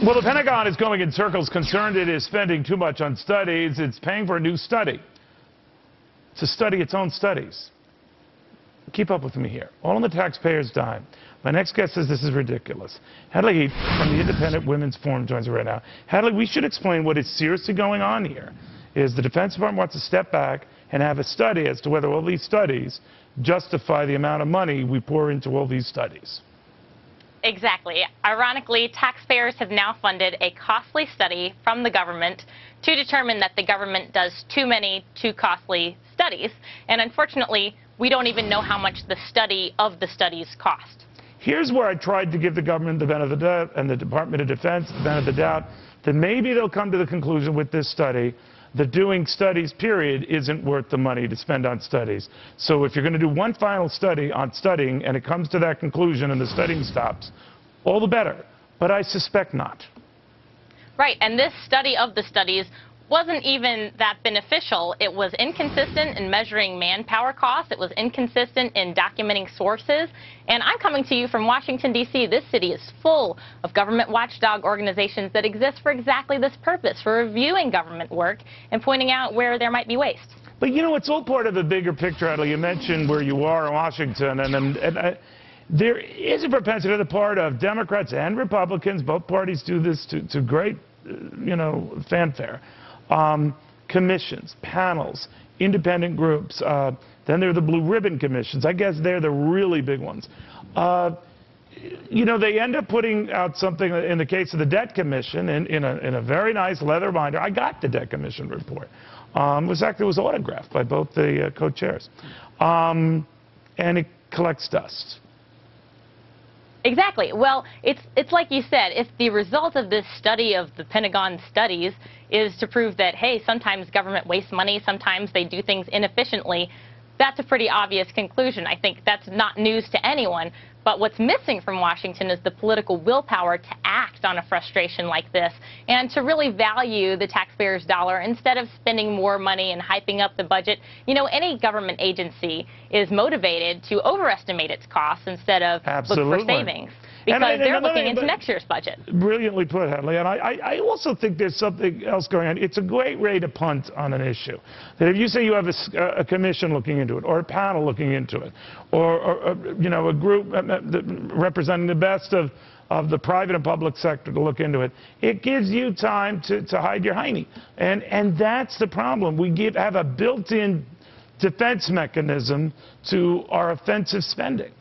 Well, the Pentagon is going in circles, concerned it is spending too much on studies. It's paying for a new study to study its own studies. Keep up with me here. All on the taxpayer's dime. My next guest says this is ridiculous. Hadley Heath from the Independent Women's Forum joins me right now. Hadley, we should explain what is seriously going on here. Is the Defense Department wants to step back and have a study as to whether all these studies justify the amount of money we pour into all these studies. Exactly. Ironically, taxpayers have now funded a costly study from the government to determine that the government does too many, too costly studies. And unfortunately, we don't even know how much the study of the studies cost. Here's where I tried to give the government the benefit of the doubt and the Department of Defense the benefit of the doubt that maybe they'll come to the conclusion with this study that doing studies, period, isn't worth the money to spend on studies. So if you're going to do one final study on studying and it comes to that conclusion and the studying stops, all the better. But I suspect not. Right, and this study of the studies wasn't even that beneficial. It was inconsistent in measuring manpower costs. It was inconsistent in documenting sources. And I'm coming to you from Washington, D.C. This city is full of government watchdog organizations that exist for exactly this purpose, for reviewing government work and pointing out where there might be waste. But, you know, it's all part of a bigger picture, Hadley. You mentioned where you are in Washington, and there is a propensity on the part of Democrats and Republicans, both parties do this to great, you know, fanfare. Commissions, panels, independent groups. Then there are the blue ribbon commissions. I guess they're the really big ones. You know, they end up putting out something, in the case of the Debt Commission, in a very nice leather binder. I got the Debt Commission report. It was autographed by both the co-chairs. And it collects dust. Exactly. Well, it's like you said, if the result of this study of the Pentagon studies is to prove that, hey, sometimes government wastes money, sometimes they do things inefficiently, that's a pretty obvious conclusion. I think that's not news to anyone. But what's missing from Washington is the political willpower to act on a frustration like this and to really value the taxpayer's dollar instead of spending more money and hyping up the budget. You know, any government agency is motivated to overestimate its costs instead of look for savings. Because they're looking into next year's budget. Brilliantly put, Hadley. And I also think there's something else going on. It's a great way to punt on an issue. That if you say you have a commission looking into it, or a panel looking into it, or you know, a group representing the best of the private and public sector to look into it, it gives you time to hide your hiney. And that's the problem. We have a built-in defense mechanism to our offensive spending.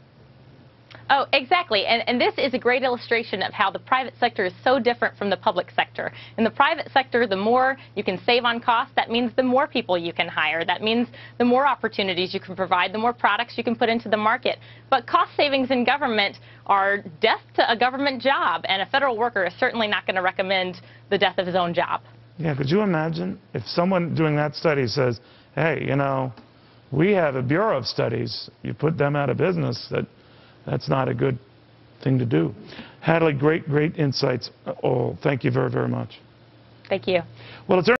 Oh, exactly. And this is a great illustration of how the private sector is so different from the public sector. In the private sector, the more you can save on costs, that means the more people you can hire. That means the more opportunities you can provide, the more products you can put into the market. But cost savings in government are death to a government job, and a federal worker is certainly not going to recommend the death of his own job. Yeah, could you imagine if someone doing that study says, hey, you know, we have a Bureau of Studies, you put them out of business, that's not a good thing to do. Hadley, great insights all. Thank you very, very much. Thank you. Well, it's